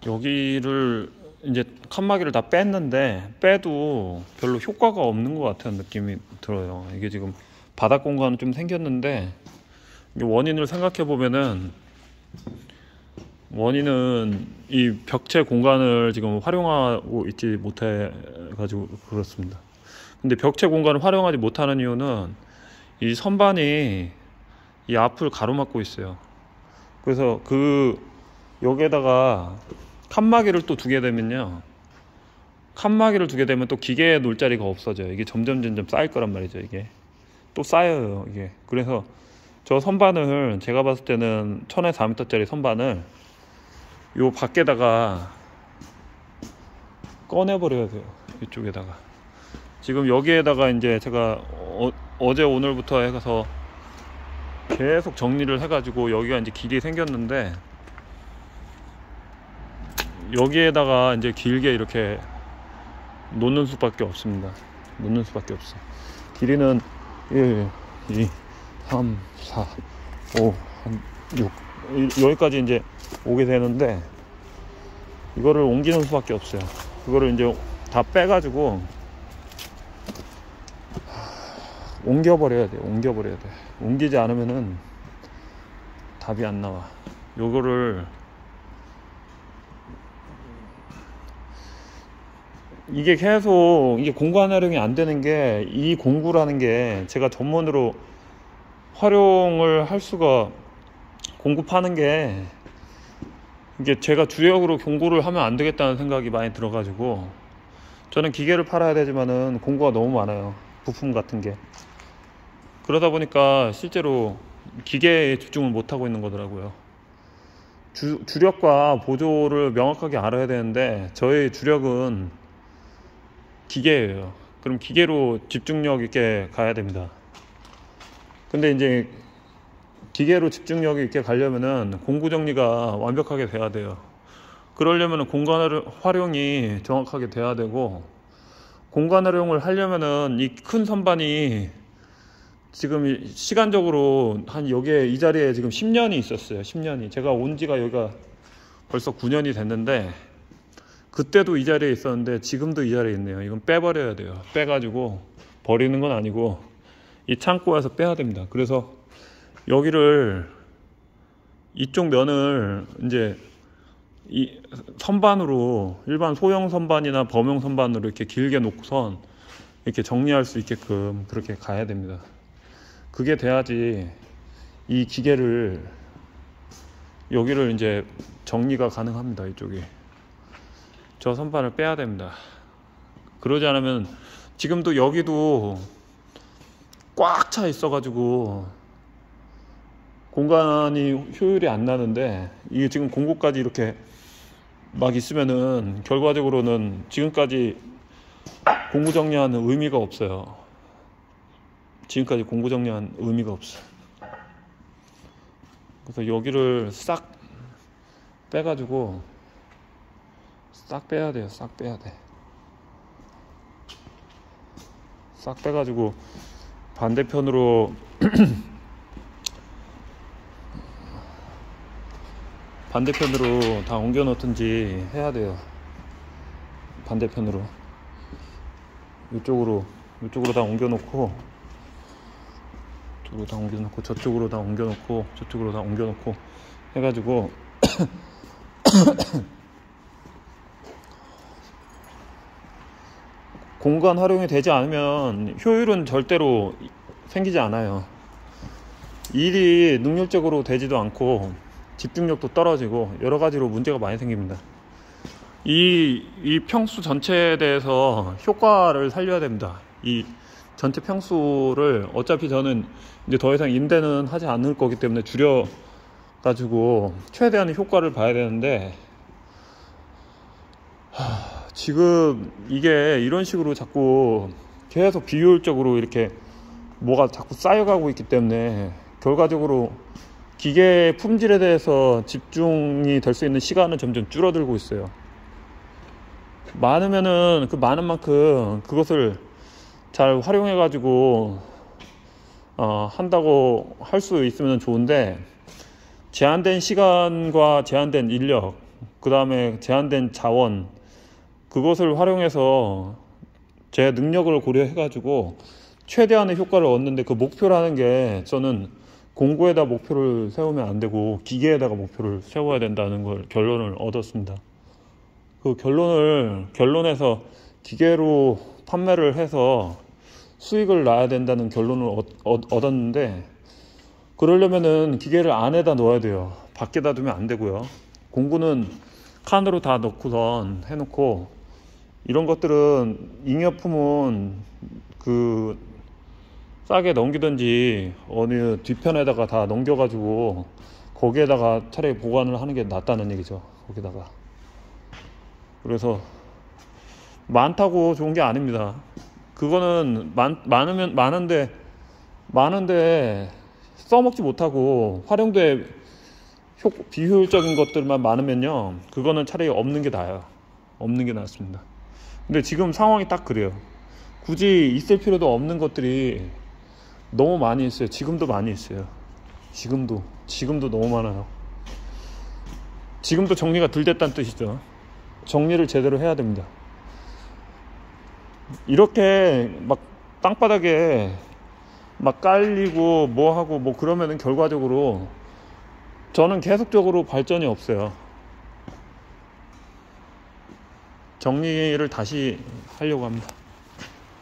여기를 이제 칸막이를 다 뺐는데 빼도 별로 효과가 없는 것 같은 느낌이 들어요. 이게 지금 바닥 공간은 좀 생겼는데 원인을 생각해 보면은 원인은 이 벽체 공간을 지금 활용하고 있지 못해 가지고 그렇습니다. 근데 벽체 공간을 활용하지 못하는 이유는 이 선반이 이 앞을 가로막고 있어요. 그래서 여기에다가 칸막이를 또 두게 되면요, 칸막이를 두게 되면 또 기계에 놓을 자리가 없어져요. 이게 점점 쌓일 거란 말이죠. 이게 또 쌓여요 이게. 그래서 저 선반을 제가 봤을 때는 1000에 4m짜리 선반을 요 밖에다가 꺼내 버려야 돼요. 이쪽에다가. 지금 여기에다가 이제 제가 어제 오늘부터 해서 계속 정리를 해가지고 여기가 이제 길이 생겼는데, 여기에다가 이제 길게 이렇게 놓는 수밖에 없습니다. 놓는 수밖에 없어. 길이는 1, 2, 3, 4, 5, 6 여기까지 이제 오게 되는데, 이거를 옮기는 수밖에 없어요. 그거를 이제 다 빼가지고 옮겨버려야 돼. 옮기지 않으면은 답이 안 나와. 요거를 이게 계속 이게 공간 활용이 안 되는 게, 이 공구라는 게 제가 전문으로 활용을 할 수가, 공구 파는 게 이게 제가 주력으로 공구를 하면 안 되겠다는 생각이 많이 들어가지고, 저는 기계를 팔아야 되지만은 공구가 너무 많아요. 부품 같은 게. 그러다 보니까 실제로 기계에 집중을 못 하고 있는 거더라고요. 주력과 보조를 명확하게 알아야 되는데, 저의 주력은 기계예요. 그럼 기계로 집중력 있게 가야 됩니다. 근데 이제 기계로 집중력 있게 가려면은 공구 정리가 완벽하게 돼야 돼요. 그러려면은 공간 활용이 정확하게 돼야 되고, 공간 활용을 하려면은 이 큰 선반이 지금 시간적으로 한 여기에 이 자리에 지금 10년이 있었어요. 10년이. 제가 온 지가 여기가 벌써 9년이 됐는데, 그때도 이 자리에 있었는데 지금도 이 자리에 있네요. 이건 빼버려야 돼요. 빼가지고, 버리는 건 아니고 이 창고에서 빼야 됩니다. 그래서 여기를, 이쪽 면을 이제 이 선반으로, 일반 소형 선반이나 범용 선반으로 이렇게 길게 놓고선 이렇게 정리할 수 있게끔 그렇게 가야 됩니다. 그게 돼야지 이 기계를, 여기를 이제 정리가 가능합니다. 이쪽이. 저 선반을 빼야 됩니다. 그러지 않으면, 지금도 여기도 꽉 차 있어가지고 공간이 효율이 안 나는데, 이게 지금 공구까지 이렇게 막 있으면은 결과적으로는 지금까지 공구 정리하는 의미가 없어요. 지금까지 공구 정리한 의미가 없어요. 그래서 여기를 싹 빼가지고, 싹 빼야 돼요. 싹 빼야 돼. 싹 빼가지고 반대편으로 반대편으로 다 옮겨 놓든지 해야 돼요. 반대편으로. 이쪽으로 다 옮겨 놓고, 이쪽으로 다 옮겨 놓고, 저쪽으로 다 옮겨 놓고, 저쪽으로 다 옮겨 놓고 해가지고 공간 활용이 되지 않으면 효율은 절대로 생기지 않아요. 일이 능률적으로 되지도 않고 집중력도 떨어지고 여러 가지로 문제가 많이 생깁니다. 이 평수 전체에 대해서 효과를 살려야 됩니다. 이 전체 평수를, 어차피 저는 이제 더 이상 임대는 하지 않을 거기 때문에 줄여 가지고 최대한의 효과를 봐야 되는데, 지금 이게 이런 식으로 자꾸 계속 비효율적으로 이렇게 뭐가 자꾸 쌓여가고 있기 때문에 결과적으로 기계의 품질에 대해서 집중이 될 수 있는 시간은 점점 줄어들고 있어요. 많으면은 그 많은 만큼 그것을 잘 활용해 가지고 한다고 할 수 있으면 좋은데, 제한된 시간과 제한된 인력, 그 다음에 제한된 자원, 그것을 활용해서 제 능력을 고려해 가지고 최대한의 효과를 얻는데, 그 목표라는 게 저는 공구에다 목표를 세우면 안 되고 기계에다가 목표를 세워야 된다는 걸 결론을 얻었습니다. 그 결론에서 기계로 판매를 해서 수익을 낳아야 된다는 결론을 얻었는데, 그러려면은 기계를 안에다 넣어야 돼요. 밖에다 두면 안 되고요. 공구는 칸으로 다 넣고선 해놓고, 이런 것들은 잉여품은 그 싸게 넘기든지 어느 뒤편에다가 다 넘겨가지고 거기에다가 차라리 보관을 하는 게 낫다는 얘기죠. 거기다가. 그래서 많다고 좋은 게 아닙니다. 그거는 많은데 써먹지 못하고 활용돼 비효율적인 것들만 많으면요, 그거는 차라리 없는 게 나아요. 없는 게 낫습니다. 근데 지금 상황이 딱 그래요. 굳이 있을 필요도 없는 것들이 너무 많이 있어요. 지금도 많이 있어요. 지금도 너무 많아요. 지금도 정리가 덜 됐다는 뜻이죠. 정리를 제대로 해야 됩니다. 이렇게 막 땅바닥에 막 깔리고 뭐 하고 뭐 그러면은 결과적으로 저는 계속적으로 발전이 없어요. 정리를 다시 하려고 합니다.